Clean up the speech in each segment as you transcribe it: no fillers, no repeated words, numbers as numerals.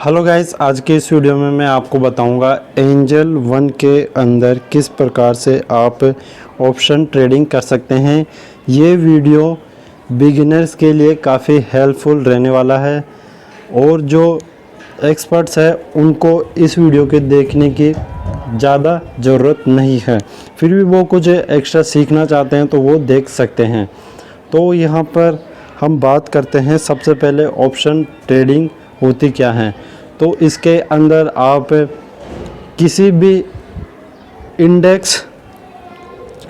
Hello guys, आज के इस वीडियो में मैं आपको बताऊंगा एंजल वन के अंदर किस प्रकार से आप ऑप्शन ट्रेडिंग कर सकते हैं। ये वीडियो बिगिनर्स के लिए काफ़ी हेल्पफुल रहने वाला है और जो एक्सपर्ट्स हैं उनको इस वीडियो के देखने की ज़्यादा ज़रूरत नहीं है, फिर भी वो कुछ एक्स्ट्रा सीखना चाहते हैं तो वो देख सकते हैं। तो यहाँ पर हम बात करते हैं सबसे पहले ऑप्शन ट्रेडिंग होती क्या है। तो इसके अंदर आप किसी भी इंडेक्स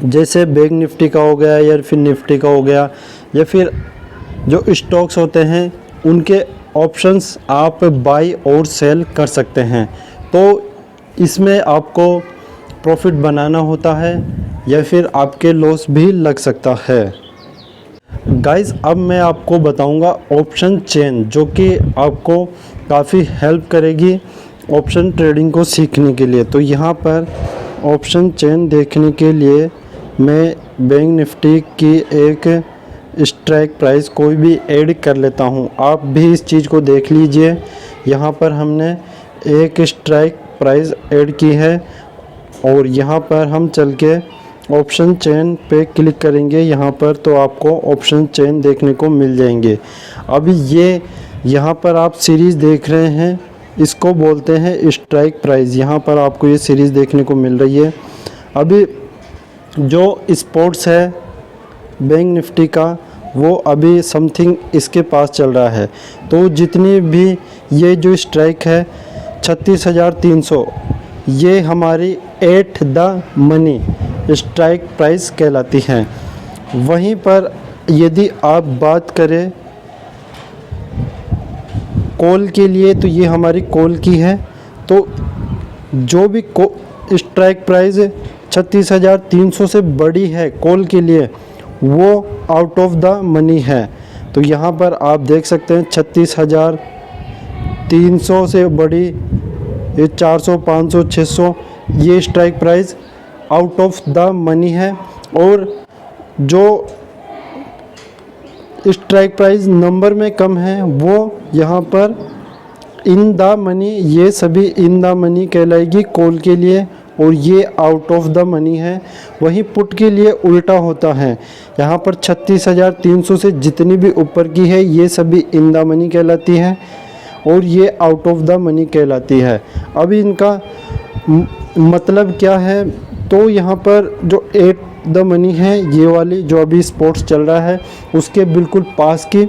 जैसे बैंक निफ्टी का हो गया या फिर निफ्टी का हो गया या फिर जो स्टॉक्स होते हैं उनके ऑप्शंस आप बाई और सेल कर सकते हैं। तो इसमें आपको प्रॉफिट बनाना होता है या फिर आपके लॉस भी लग सकता है। गाइस, अब मैं आपको बताऊंगा ऑप्शन चेन, जो कि आपको काफ़ी हेल्प करेगी ऑप्शन ट्रेडिंग को सीखने के लिए। तो यहाँ पर ऑप्शन चेन देखने के लिए मैं बैंक निफ्टी की एक स्ट्राइक प्राइस कोई भी ऐड कर लेता हूँ। आप भी इस चीज़ को देख लीजिए। यहाँ पर हमने एक स्ट्राइक प्राइस ऐड की है और यहाँ पर हम चल के ऑप्शन चेन पे क्लिक करेंगे यहाँ पर, तो आपको ऑप्शन चेन देखने को मिल जाएंगे। अभी ये यहाँ पर आप सीरीज़ देख रहे हैं, इसको बोलते हैं स्ट्राइक प्राइस। यहाँ पर आपको ये सीरीज़ देखने को मिल रही है। अभी जो स्पोर्ट्स है बैंक निफ्टी का वो अभी समथिंग इसके पास चल रहा है। तो जितनी भी ये जो स्ट्राइक है 36,300, ये हमारी at the money strike price कहलाती है। वहीं पर यदि आप बात करें कॉल के लिए, तो ये हमारी कॉल की है। तो जो भी स्ट्राइक प्राइस 36,300 से बड़ी है कॉल के लिए, वो आउट ऑफ द मनी है। तो यहाँ पर आप देख सकते हैं 36,300 से बड़ी ये 400, 500, 600 ये strike price out of the money है। और जो स्ट्राइक प्राइस नंबर में कम है वो यहाँ पर इन द मनी, ये सभी इन द मनी कहलाएगी कॉल के लिए और ये आउट ऑफ द मनी है। वहीं पुट के लिए उल्टा होता है। यहाँ पर 36,300 से जितनी भी ऊपर की है ये सभी इन द मनी कहलाती है और ये आउट ऑफ द मनी कहलाती है। अभी इनका मतलब क्या है, तो यहाँ पर जो एट द मनी है ये वाली जो अभी स्पोर्ट्स चल रहा है उसके बिल्कुल पास की,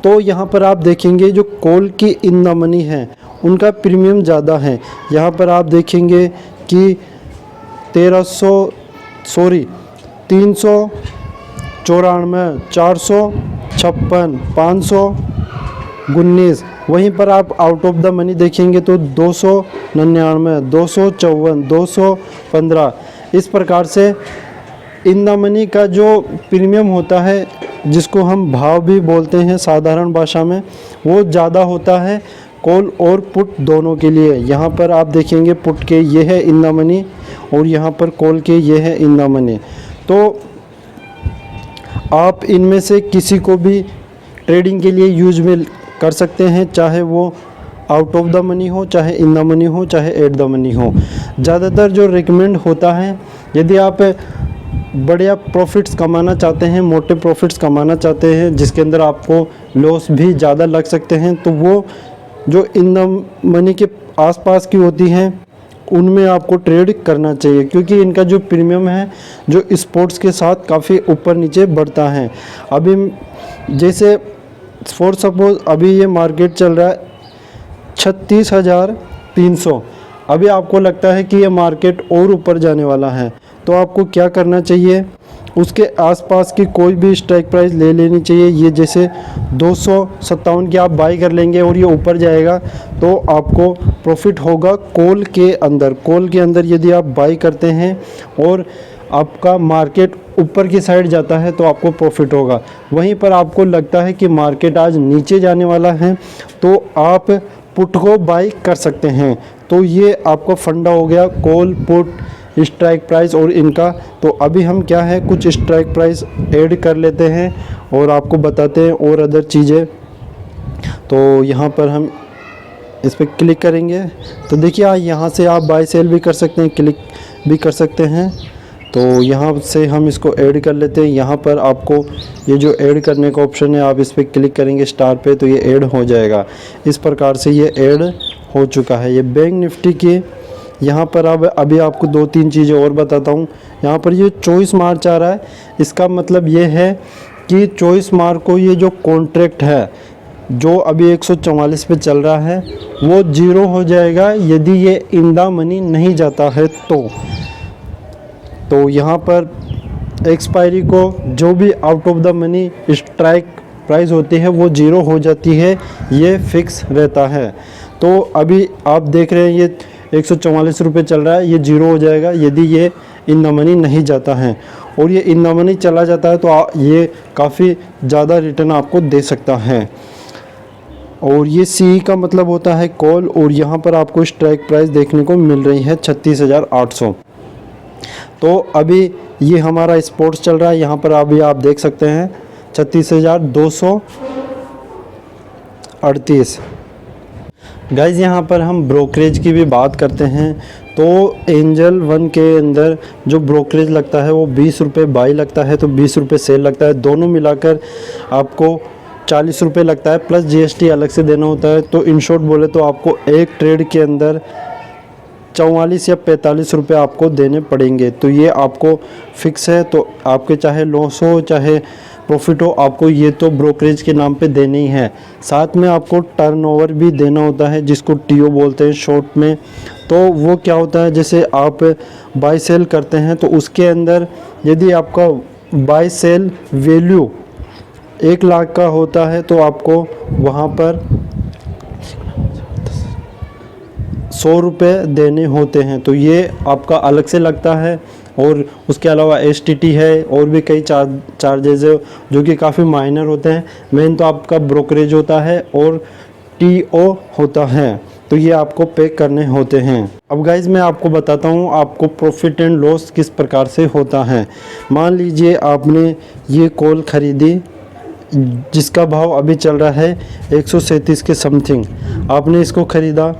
तो यहाँ पर आप देखेंगे जो कॉल की इन द मनी है उनका प्रीमियम ज़्यादा है। यहाँ पर आप देखेंगे कि 394, 456, 519। वहीं पर आप आउट ऑफ द मनी देखेंगे तो 299, 254, 215। इस प्रकार से इन द मनी का जो प्रीमियम होता है, जिसको हम भाव भी बोलते हैं साधारण भाषा में, वो ज़्यादा होता है कॉल और पुट दोनों के लिए। यहाँ पर आप देखेंगे पुट के ये है इन द मनी और यहाँ पर कॉल के ये है इन द मनी। तो आप इनमें से किसी को भी ट्रेडिंग के लिए यूज में कर सकते हैं, चाहे वो आउट ऑफ द मनी हो, चाहे इन द मनी हो, चाहे एट द मनी हो। ज़्यादातर जो रिकमेंड होता है, यदि आप बढ़िया प्रॉफिट्स कमाना चाहते हैं, मोटे प्रॉफिट्स कमाना चाहते हैं जिसके अंदर आपको लॉस भी ज़्यादा लग सकते हैं, तो वो जो इन द मनी के आसपास की होती हैं उनमें आपको ट्रेड करना चाहिए, क्योंकि इनका जो प्रीमियम है जो स्पोर्ट्स के साथ काफ़ी ऊपर नीचे बढ़ता है। अभी जैसे फॉर सपोज अभी ये मार्केट चल रहा है 36,300। अभी आपको लगता है कि ये मार्केट और ऊपर जाने वाला है, तो आपको क्या करना चाहिए, उसके आसपास की कोई भी स्ट्राइक प्राइस ले लेनी चाहिए। ये जैसे 257 की आप बाई कर लेंगे और ये ऊपर जाएगा तो आपको प्रॉफिट होगा कॉल के अंदर। कॉल के अंदर यदि आप बाई करते हैं और आपका मार्केट ऊपर की साइड जाता है तो आपको प्रॉफिट होगा। वहीं पर आपको लगता है कि मार्केट आज नीचे जाने वाला है तो आप पुट को बाई कर सकते हैं। तो ये आपका फंडा हो गया कॉल, पुट, स्ट्राइक प्राइस और इनका। तो अभी हम क्या है कुछ स्ट्राइक प्राइस ऐड कर लेते हैं और आपको बताते हैं और अदर चीज़ें। तो यहाँ पर हम इस पर क्लिक करेंगे तो देखिए यहाँ से आप बाय सेल भी कर सकते हैं, क्लिक भी कर सकते हैं। तो यहाँ से हम इसको ऐड कर लेते हैं। यहाँ पर आपको ये जो ऐड करने का ऑप्शन है, आप इस पर क्लिक करेंगे स्टार पे तो ये ऐड हो जाएगा। इस प्रकार से ये ऐड हो चुका है। ये बैंक निफ्टी के यहाँ पर अब अभी आपको 2-3 चीज़ें और बताता हूँ। यहाँ पर ये 24 मार्च आ रहा है, इसका मतलब ये है कि 24 मार्च को ये जो कॉन्ट्रैक्ट है जो अभी 144 पे चल रहा है वो ज़ीरो हो जाएगा यदि ये इन द मनी नहीं जाता है तो यहाँ पर एक्सपायरी को जो भी out of the money strike price होती है वो ज़ीरो हो जाती है, ये फिक्स रहता है। तो अभी आप देख रहे हैं ये 144 रुपये चल रहा है, ये ज़ीरो हो जाएगा यदि ये इन द मनी नहीं जाता है। और ये इन द मनी चला जाता है तो ये काफ़ी ज़्यादा रिटर्न आपको दे सकता है। और ये सी का मतलब होता है कॉल, और यहाँ पर आपको स्ट्राइक प्राइस देखने को मिल रही है 36,800। तो अभी ये हमारा स्पोर्ट्स चल रहा है, यहाँ पर अभी आप देख सकते हैं 36,238। गाइज़ यहाँ पर हम ब्रोकरेज की भी बात करते हैं तो एंजल वन के अंदर जो ब्रोकरेज लगता है वो 20 रुपये बाई लगता है, तो 20 रुपये सेल लगता है। दोनों मिलाकर आपको 40 रुपये लगता है, प्लस GST अलग से देना होता है। तो इन शॉर्ट बोले तो आपको एक ट्रेड के अंदर 44 या 45 रुपये आपको देने पड़ेंगे। तो ये आपको फिक्स है, तो आपके चाहे लॉस हो चाहे प्रॉफिट हो, आपको ये तो ब्रोकरेज के नाम पे देने ही है। साथ में आपको टर्नओवर भी देना होता है जिसको TO बोलते हैं शॉर्ट में। तो वो क्या होता है, जैसे आप बाय सेल करते हैं तो उसके अंदर यदि आपका बाय सेल वैल्यू 1 लाख का होता है तो आपको वहाँ पर 100 रुपये देने होते हैं। तो ये आपका अलग से लगता है। और उसके अलावा STT है और भी कई चार्जेज है जो कि काफ़ी माइनर होते हैं। मेन तो आपका ब्रोकरेज होता है और TO होता है, तो ये आपको पे करने होते हैं। अब गाइज़ मैं आपको बताता हूँ आपको प्रॉफिट एंड लॉस किस प्रकार से होता है। मान लीजिए आपने ये कॉल ख़रीदी जिसका भाव अभी चल रहा है 137 के समथिंग, आपने इसको ख़रीदा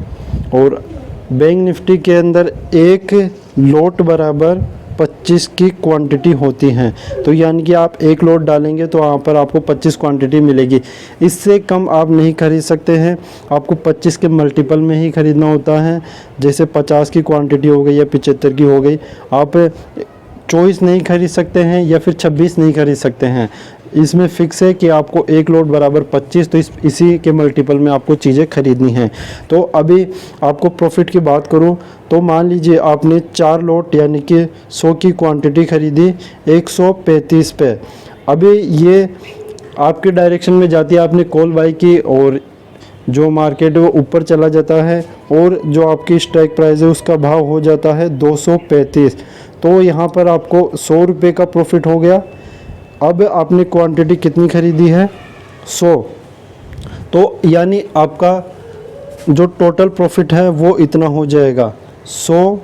और बैंक निफ्टी के अंदर एक लॉट बराबर 25 की क्वांटिटी होती हैं। तो यानी कि आप एक लॉट डालेंगे तो वहाँ पर आपको 25 क्वांटिटी मिलेगी। इससे कम आप नहीं खरीद सकते हैं, आपको 25 के मल्टीपल में ही ख़रीदना होता है। जैसे 50 की क्वांटिटी हो गई या 75 की हो गई, आप 24 नहीं खरीद सकते हैं या फिर 26 नहीं खरीद सकते हैं। इसमें फ़िक्स है कि आपको एक लॉट बराबर 25, तो इसी के मल्टीपल में आपको चीज़ें खरीदनी हैं। तो अभी आपको प्रॉफिट की बात करूं तो मान लीजिए आपने 4 लॉट यानी कि 100 की क्वांटिटी खरीदी 135 पे। अभी ये आपके डायरेक्शन में जाती है, आपने कॉल बाई की और जो मार्केट है वो ऊपर चला जाता है और जो आपकी स्ट्राइक प्राइस है उसका भाव हो जाता है 235। तो यहाँ पर आपको 100 रुपये का प्रॉफिट हो गया। अब आपने क्वांटिटी कितनी खरीदी है 100, तो यानी आपका जो टोटल प्रॉफिट है वो इतना हो जाएगा 100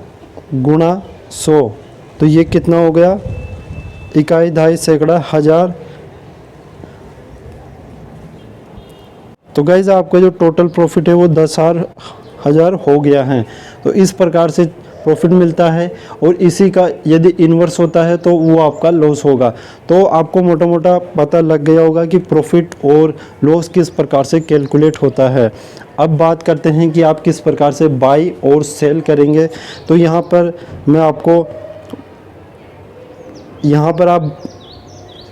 गुणा 100। तो ये कितना हो गया, इकाई, दहाई, सैकड़ा, हज़ार। तो गाइज़ आपका जो टोटल प्रॉफिट है वो 10,000 हो गया है। तो इस प्रकार से प्रॉफिट मिलता है और इसी का यदि इन्वर्स होता है तो वो आपका लॉस होगा। तो आपको मोटा मोटा पता लग गया होगा कि प्रॉफिट और लॉस किस प्रकार से कैलकुलेट होता है। अब बात करते हैं कि आप किस प्रकार से बाई और सेल करेंगे। तो यहाँ पर मैं आपको, यहाँ पर आप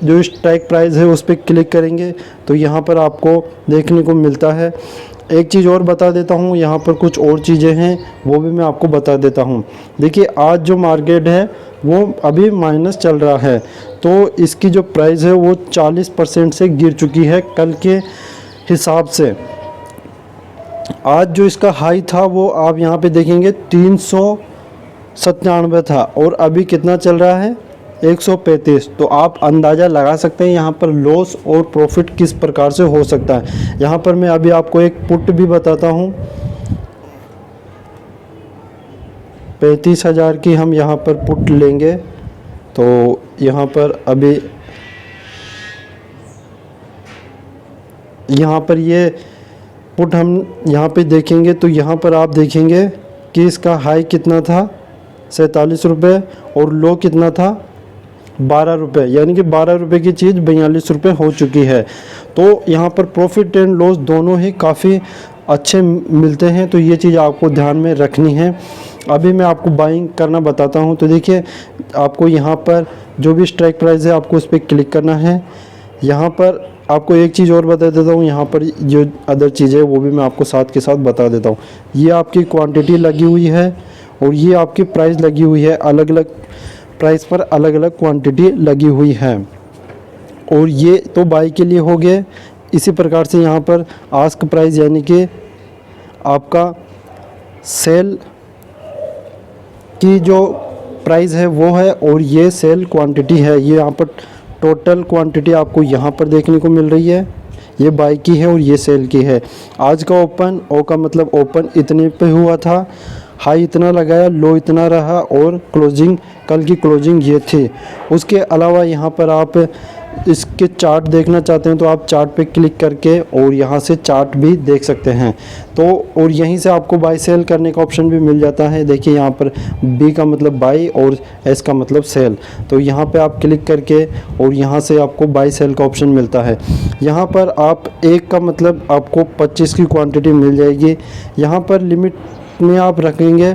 जो स्ट्राइक प्राइस है उस पर क्लिक करेंगे तो यहाँ पर आपको देखने को मिलता है। एक चीज़ और बता देता हूँ, यहाँ पर कुछ और चीज़ें हैं वो भी मैं आपको बता देता हूँ। देखिए आज जो मार्केट है वो अभी माइनस चल रहा है, तो इसकी जो प्राइस है वो 40% से गिर चुकी है कल के हिसाब से। आज जो इसका हाई था वो आप यहाँ पे देखेंगे 397 था और अभी कितना चल रहा है 135। तो आप अंदाज़ा लगा सकते हैं यहाँ पर लॉस और प्रॉफिट किस प्रकार से हो सकता है। यहाँ पर मैं अभी आपको एक पुट भी बताता हूँ। 35,000 की हम यहाँ पर पुट लेंगे तो यहाँ पर अभी यहाँ पर ये पुट हम यहाँ पे देखेंगे तो यहाँ पर आप देखेंगे कि इसका हाई कितना था 47 रुपये और लो कितना था 12 रुपये, यानी कि 12 रुपये की चीज़ 42 रुपये हो चुकी है। तो यहाँ पर प्रॉफिट एंड लॉस दोनों ही काफ़ी अच्छे मिलते हैं, तो ये चीज़ आपको ध्यान में रखनी है। अभी मैं आपको बाइंग करना बताता हूँ। तो देखिए आपको यहाँ पर जो भी स्ट्राइक प्राइस है आपको उस पर क्लिक करना है। यहाँ पर आपको एक चीज़ और बता देता हूँ, यहाँ पर जो अदर चीज़ है वो भी मैं आपको साथ के साथ बता देता हूँ। ये आपकी क्वांटिटी लगी हुई है और ये आपकी प्राइस लगी हुई है, अलग अलग प्राइस पर अलग अलग क्वांटिटी लगी हुई है। और ये तो बाई के लिए हो गए। इसी प्रकार से यहाँ पर आस्क प्राइस यानी कि आपका सेल की जो प्राइस है वो है, और ये सेल क्वांटिटी है। ये यहाँ पर टोटल क्वांटिटी आपको यहाँ पर देखने को मिल रही है, ये बाई की है और ये सेल की है। आज का ओपन, ओ का मतलब ओपन इतने पे हुआ था, हाई इतना लगाया, लो इतना रहा, और क्लोजिंग कल की क्लोजिंग ये थी। उसके अलावा यहाँ पर आप इसके चार्ट देखना चाहते हैं तो आप चार्ट पे क्लिक करके और यहाँ से चार्ट भी देख सकते हैं। तो और यहीं से आपको बाई सेल करने का ऑप्शन भी मिल जाता है। देखिए यहाँ पर बी का मतलब बाई और एस का मतलब सेल, तो यहाँ पे आप क्लिक करके और यहाँ से आपको बाई सेल का ऑप्शन मिलता है। यहाँ पर आप एक का मतलब आपको 25 की क्वांटिटी मिल जाएगी। यहाँ पर लिमिट में आप रखेंगे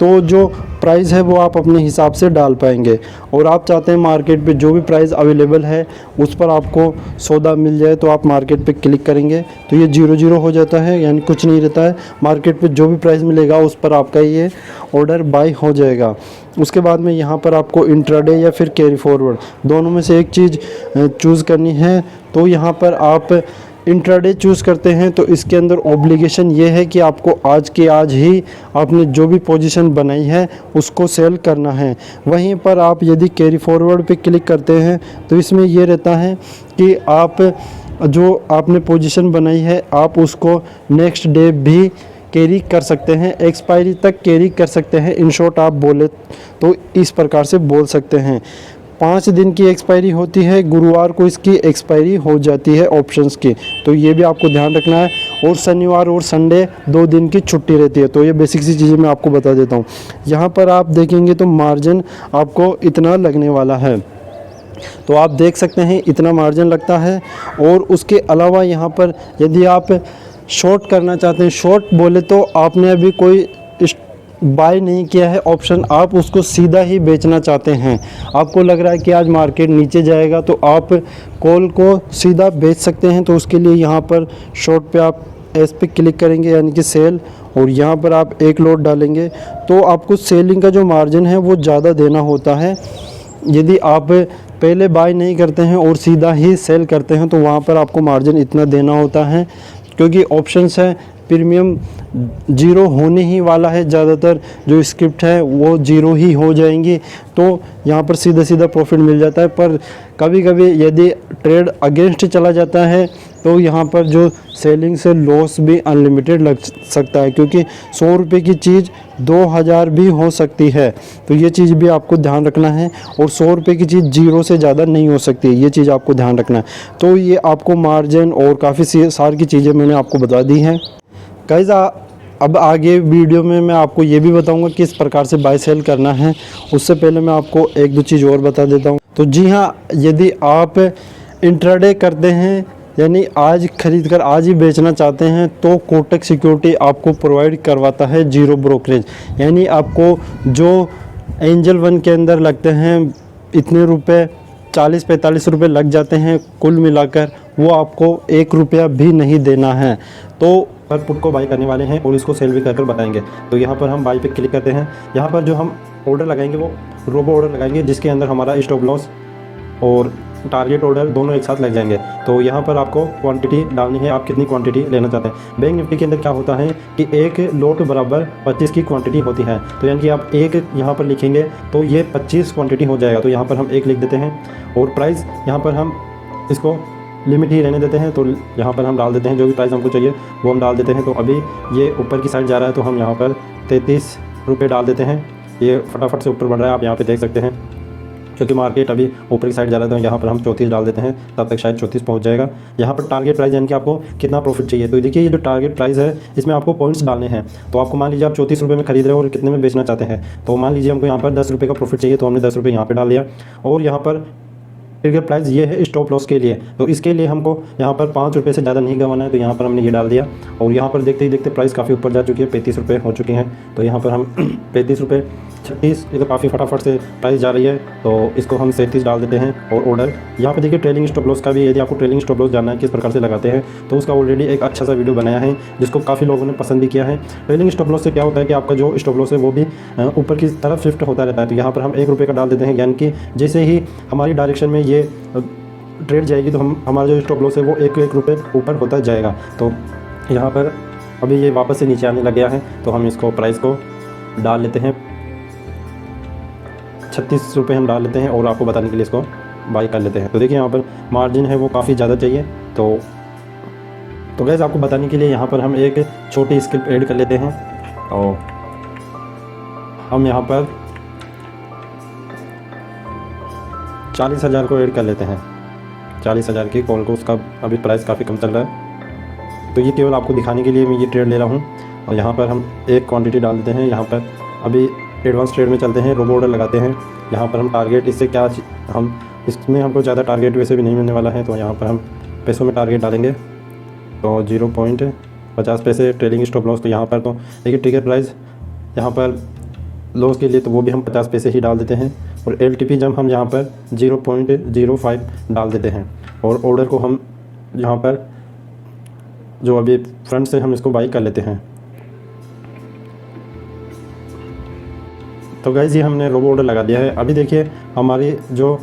तो जो प्राइस है वो आप अपने हिसाब से डाल पाएंगे, और आप चाहते हैं मार्केट पे जो भी प्राइस अवेलेबल है उस पर आपको सौदा मिल जाए तो आप मार्केट पे क्लिक करेंगे तो ये 0 हो जाता है, यानी कुछ नहीं रहता है। मार्केट पे जो भी प्राइस मिलेगा उस पर आपका ये ऑर्डर बाई हो जाएगा। उसके बाद में यहाँ पर आपको इंट्राडे या फिर कैरी फॉरवर्ड दोनों में से एक चीज़ चूज़ करनी है। तो यहाँ पर आप इंट्राडे चूज़ करते हैं तो इसके अंदर ऑब्लिगेशन ये है कि आपको आज के आज ही आपने जो भी पोजीशन बनाई है उसको सेल करना है। वहीं पर आप यदि कैरी फॉरवर्ड पे क्लिक करते हैं तो इसमें ये रहता है कि आप जो आपने पोजीशन बनाई है आप उसको नेक्स्ट डे भी कैरी कर सकते हैं, एक्सपायरी तक कैरी कर सकते हैं। इन शॉर्ट आप बोले तो इस प्रकार से बोल सकते हैं। 5 दिन की एक्सपायरी होती है, गुरुवार को इसकी एक्सपायरी हो जाती है ऑप्शंस की, तो ये भी आपको ध्यान रखना है। और शनिवार और संडे 2 दिन की छुट्टी रहती है। तो ये बेसिक सी चीज़ें मैं आपको बता देता हूँ। यहाँ पर आप देखेंगे तो मार्जिन आपको इतना लगने वाला है, तो आप देख सकते हैं इतना मार्जिन लगता है। और उसके अलावा यहाँ पर यदि आप शॉर्ट करना चाहते हैं, शॉर्ट बोले तो आपने अभी कोई बाय नहीं किया है ऑप्शन, आप उसको सीधा ही बेचना चाहते हैं, आपको लग रहा है कि आज मार्केट नीचे जाएगा तो आप कॉल को सीधा बेच सकते हैं। तो उसके लिए यहाँ पर शॉर्ट पे आप एस पे क्लिक करेंगे यानी कि सेल, और यहाँ पर आप एक लॉट डालेंगे तो आपको सेलिंग का जो मार्जिन है वो ज़्यादा देना होता है। यदि आप पहले बाय नहीं करते हैं और सीधा ही सेल करते हैं तो वहाँ पर आपको मार्जिन इतना देना होता है, क्योंकि ऑप्शंस है प्रीमियम 0 होने ही वाला है। ज़्यादातर जो स्क्रिप्ट है वो 0 ही हो जाएंगी, तो यहाँ पर सीधा सीधा प्रॉफिट मिल जाता है। पर कभी कभी यदि ट्रेड अगेंस्ट चला जाता है तो यहाँ पर जो सेलिंग से लॉस भी अनलिमिटेड लग सकता है, क्योंकि 100 रुपये की चीज़ 2000 भी हो सकती है। तो ये चीज़ भी आपको ध्यान रखना है, और 100 रुपये की चीज़ 0 से ज़्यादा नहीं हो सकती, ये चीज़ आपको ध्यान रखना है। तो ये आपको मार्जिन और काफ़ी सारी की चीज़ें मैंने आपको बता दी हैं। गाइस अब आगे वीडियो में मैं आपको ये भी बताऊंगा किस प्रकार से बाय सेल करना है। उससे पहले मैं आपको एक दो चीज़ और बता देता हूँ। तो जी हाँ, यदि आप इंट्राडे करते हैं यानी आज खरीद कर आज ही बेचना चाहते हैं तो कोटक सिक्योरिटी आपको प्रोवाइड करवाता है 0 ब्रोकरेज, यानी आपको जो एंजल वन के अंदर लगते हैं इतने रुपए 40-45 रुपये लग जाते हैं कुल मिलाकर, वो आपको 1 रुपया भी नहीं देना है। तो पर पुट को बाई करने वाले हैं और इसको सेल भी कर बताएंगे। तो यहाँ पर हम बाई पे क्लिक करते हैं। यहाँ पर जो हम ऑर्डर लगाएंगे वो रोबो ऑर्डर लगाएंगे, जिसके अंदर हमारा स्टॉप लॉस और टारगेट ऑर्डर दोनों एक साथ लग जाएंगे। तो यहाँ पर आपको क्वांटिटी डालनी है, आप कितनी क्वांटिटी लेना चाहते हैं। बैंक निफ्टी के अंदर क्या होता है कि एक लोट बराबर 25 की क्वांटिटी होती है, तो यानी कि आप एक यहाँ पर लिखेंगे तो ये 25 क्वांटिटी हो जाएगा। तो यहाँ पर हम 1 लिख देते हैं, और प्राइस यहाँ पर हम इसको लिमिट ही रहने देते हैं। तो यहाँ पर हम डाल देते हैं जो भी प्राइस हमको चाहिए वो हम डाल देते हैं। तो अभी ये ऊपर की साइड जा रहा है तो हम यहाँ पर 33 रुपये डाल देते हैं। ये फटाफट से ऊपर बढ़ रहा है, आप यहाँ पे देख सकते हैं। क्योंकि मार्केट अभी ऊपर की साइड जा रहा है, तो यहाँ पर हम 34 डाल देते हैं, तब तक शायद 34 पहुँच जाएगा। यहाँ पर टारगेट प्राइस यानी कि आपको कितना प्रॉफिट चाहिए, तो देखिए ये जो टारगेट प्राइस है इसमें आपको पॉइंट्स डालने हैं। तो आपको मान लीजिए आप 34 रुपये में खरीद रहे हो और कितने में बेचना चाहते हैं, तो मान लीजिए हमको यहाँ पर 10 रुपये का प्रॉफिट चाहिए, तो हमने 10 रुपये यहाँ पर डाल दिया। और यहाँ पर ट्रिगर प्राइस ये है स्टॉप लॉस के लिए, तो इसके लिए हमको यहाँ पर 5 रुपये से ज़्यादा नहीं गंवाना है, तो यहाँ पर हमने ये डाल दिया। और यहाँ पर देखते ही देखते प्राइस काफ़ी ऊपर जा चुकी है, 35 रुपये हो चुके हैं। तो यहाँ पर हम 35 रुपये 36, ये तो काफ़ी फटाफट से प्राइस जा रही है, तो इसको हम 37 डाल देते हैं। और ऑर्डर यहाँ पे देखिए ट्रेलिंग स्टॉप लॉस का भी, यदि आपको ट्रेलिंग स्टॉप लॉस जानना है किस प्रकार से लगाते हैं, तो उसका ऑलरेडी एक अच्छा सा वीडियो बनाया है जिसको काफ़ी लोगों ने पसंद भी किया है। ट्रेलिंग स्टॉप लॉस से क्या होता है कि आपका जो स्टॉप लॉस है वो भी ऊपर की तरफ शिफ्ट होता रहता है। तो यहाँ पर हम 1 रुपये का डाल देते हैं, यानी कि जैसे ही हमारी डायरेक्शन में ये ट्रेड जाएगी तो हमारा जो स्टॉप लॉस है वो 1 रुपये ऊपर होता जाएगा। तो यहाँ पर अभी ये वापस से नीचे आने लग गया है, तो हम इसको प्राइस को डाल लेते हैं 36 रुपये हम डाल लेते हैं, और आपको बताने के लिए इसको बाई कर लेते हैं। तो देखिए यहाँ पर मार्जिन है वो काफ़ी ज़्यादा चाहिए। तो गैस आपको बताने के लिए यहाँ पर हम एक छोटी स्किप ऐड कर लेते हैं, और हम यहाँ पर 40,000 को ऐड कर लेते हैं। 40,000 की कॉल को, उसका अभी प्राइस काफ़ी कम चल रहा है, तो ये केवल आपको दिखाने के लिए मैं ये ट्रेड ले रहा हूँ। और यहाँ पर हम एक क्वांटिटी डाल देते हैं। यहाँ पर अभी एडवांस ट्रेड में चलते हैं, रोबो ऑर्डर लगाते हैं। यहाँ पर हम टारगेट, इससे क्या हम इसमें हमको ज़्यादा टारगेट वैसे भी नहीं मिलने वाला है, तो यहाँ पर हम पैसों में टारगेट डालेंगे। तो 0.50 पैसे ट्रेलिंग स्टॉप लॉस। तो यहाँ पर तो देखिए टिकट प्राइस यहाँ पर लॉस के लिए तो वो भी हम 50 पैसे ही डाल देते हैं। और LTP जंप हम यहाँ पर 0.05 डाल देते हैं। और ऑर्डर को हम यहाँ पर जो अभी फ्रंट से हम इसको बाई कर लेते हैं। तो गाइस ये हमने रोबो ऑर्डर लगा दिया है। अभी देखिए हमारी जो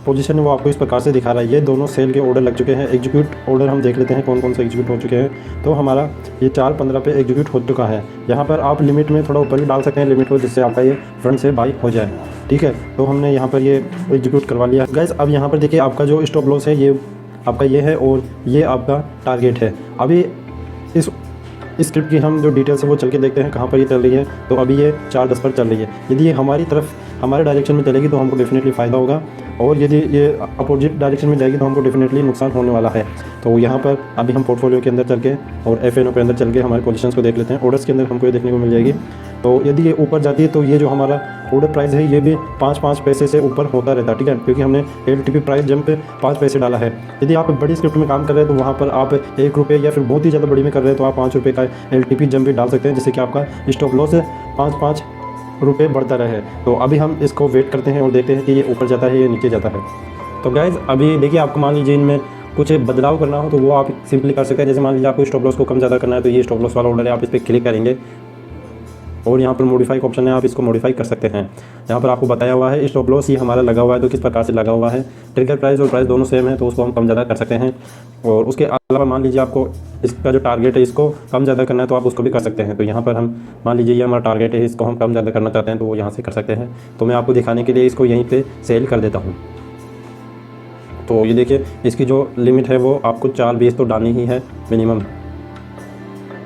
पोजीशन है वो आपको इस प्रकार से दिखा रहा है। ये दोनों सेल के ऑर्डर लग चुके हैं। एग्जीक्यूट ऑर्डर हम देख लेते हैं कौन कौन से एग्जीक्यूट हो चुके हैं। तो हमारा ये 4.15 पे एग्जीक्यूट हो चुका है। यहाँ पर आप लिमिट में थोड़ा ऊपर भी डाल सकते हैं लिमिट को, जिससे आपका ये फ्रंट से बाई हो जाए। ठीक है, तो हमने यहाँ पर ये एग्जीक्यूट करवा लिया। गाइस अब यहाँ पर देखिए आपका जो स्टॉप लॉस है ये आपका ये है, और ये आपका टारगेट है। अभी इस स्क्रिप्ट की हम जो डिटेल्स है वो चल के देखते हैं कहाँ पर ये चल रही है। तो अभी ये 4.10 पर चल रही है। यदि ये हमारी तरफ हमारे डायरेक्शन में चलेगी तो हमको डेफिनेटली फ़ायदा होगा, और यदि ये अपोजिट डायरेक्शन में जाएगी तो हमको डेफिनेटली नुकसान होने वाला है। तो यहाँ पर अभी हम पोर्टफोलियो के अंदर चल के और FNO के अंदर चल के हमारे पोजीशंस को देख लेते हैं। ऑर्डर्स के अंदर हमको ये देखने को मिल जाएगी। तो यदि ये ऊपर जाती है तो ये जो हमारा ऑर्डर प्राइस है ये भी 5 पैसे से ऊपर होता रहता है। ठीक है, क्योंकि हमने LTP प्राइस जंप पे 5 पैसे डाला है। यदि आप बड़ी स्क्रिप्ट में काम कर रहे हैं तो वहाँ पर आप 1 रुपये या फिर बहुत ही ज़्यादा बड़ी में कर रहे हैं तो आप 5 रुपये का LTP जंप भी डाल सकते हैं, जिससे कि आपका स्टॉप लॉस 5 रुपये बढ़ता रहे। तो अभी हम इसको वेट करते हैं और देखते हैं कि ये ऊपर जाता है या नीचे जाता है। तो गाइज़ अभी देखिए आपको मान लीजिए इनमें कुछ बदलाव करना हो तो वो आप सिंपली कर सकते हैं। जैसे मान लीजिए आपको स्टॉप लॉस को कम ज़्यादा करना है, तो ये स्टॉप लॉस वाला ऑर्डर है, आप इस पर क्लिक करेंगे और यहाँ पर मॉडिफाई का ऑप्शन है, आप इसको मॉडिफाई कर सकते हैं। यहाँ पर आपको बताया हुआ है स्टॉप लॉस ये हमारा लगा हुआ है तो किस प्रकार से लगा हुआ है। ट्रिगर प्राइस और प्राइस दोनों सेम है तो उसको हम कम ज़्यादा कर सकते हैं। और उसके अलावा मान लीजिए आपको इसका जो टारगेट है इसको कम ज़्यादा करना है तो आप उसको भी कर सकते हैं। तो यहाँ पर हम मान लीजिए ये हमारा टारगेट है, इसको हम कम ज़्यादा करना चाहते हैं तो वो यहाँ से कर सकते हैं। तो मैं आपको दिखाने के लिए इसको यहीं पर सेल कर देता हूँ। तो ये देखिए इसकी जो लिमिट है वो आपको 4.20 तो डालनी ही है मिनिमम,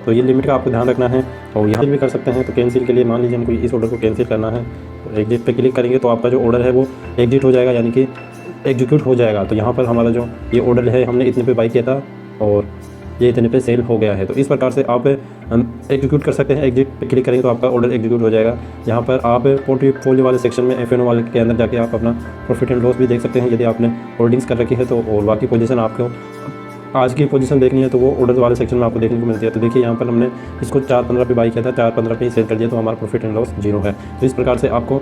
तो ये लिमिट का आपको ध्यान रखना है। और यहाँ भी कर सकते हैं। तो कैंसिल के लिए मान लीजिए हमको इस ऑर्डर को कैंसिल करना है, तो एग्जिट पे क्लिक करेंगे तो आपका जो ऑर्डर है वो एग्जिट हो जाएगा, यानी कि एग्जीक्यूट हो जाएगा। तो यहाँ पर हमारा जो ये ऑर्डर है हमने इतने पे बाई किया था और ये इतने पे सेल हो गया है। तो इस प्रकार से आप एग्जीक्यूट कर सकते हैं। एग्जिट पे क्लिक करेंगे तो आपका ऑर्डर एग्जीक्यूट हो जाएगा। यहाँ पर आप पोर्टफोलियो वाले सेक्शन में FNO वाले के अंदर जाके आप अपना प्रॉफिट एंड लॉस भी देख सकते हैं। यदि आपने होल्डिंग्स कर रखी है तो, और बाकी पोजीशन आपको आज की पोजीशन देखनी है तो वो ऑर्डर वाले सेक्शन में आपको देखने को मिलती है। तो देखिए यहाँ पर हमने इसको 4.15 पे बाई किया था, 4.15 पे ही सेल कर दिया, तो हमारा प्रॉफिट एंड लॉस 0 है। तो इस प्रकार से आपको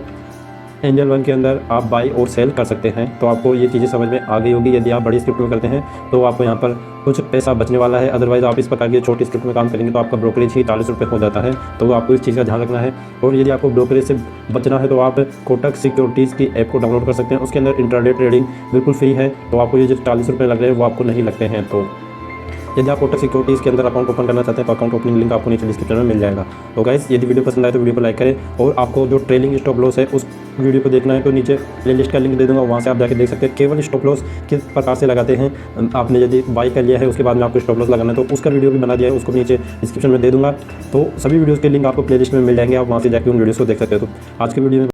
एंजल वन के अंदर आप बाई और सेल कर सकते हैं। तो आपको ये चीज़ें समझ में आ गई होगी। यदि आप बड़ी स्क्रिप्ट में करते हैं तो आपको यहाँ पर कुछ पैसा बचने वाला है, अदरवाइज़ आप इस प्रकार की छोटी स्क्रिप्ट में काम करेंगे तो आपका ब्रोकरेज ही 40 रुपये हो जाता है। तो आपको इस चीज़ का ध्यान रखना है। और यदि आपको ब्रोकरेज से बचना है तो आप कोटक सिक्योरिटीज़ की ऐप को डाउनलोड कर सकते हैं। उसके अंदर इंट्राडे ट्रेडिंग बिल्कुल फ्री है, तो आपको ये जो 40 रुपये लग रहे हैं वो आपको नहीं लगते हैं। तो यदि आप कोटक सिक्योरिटीज़ के अंदर अकाउंट ओपन करना चाहते हैं तो अकाउंट ओपनिंग लिंक आपको नीचे डिस्क्रिप्शन में मिल जाएगा। तो गाइस यदि वीडियो पसंद आए तो वीडियो को लाइक करें, और आपको जो ट्रेलिंग स्टॉप लॉस है उस वीडियो को देखना है तो नीचे प्लेलिस्ट का लिंक दे दूँगा, वहाँ से आप जाकर देख सकते हैं केवल स्टॉप लॉस किस प्रकार से लगाते हैं। आपने यदि बाई कर लिया है उसके बाद में आपको स्टॉप लॉस लगाना है तो उसका वीडियो भी बना दिया है, उसको नीचे डिस्क्रिप्शन में दे दूँगा। तो सभी वीडियोज़ के लिंक आपको प्लेलिस्ट में मिल जाएंगे, आप वहाँ से जाकर उन वीडियोज़ को देख सकते हो। तो आज के वीडियो में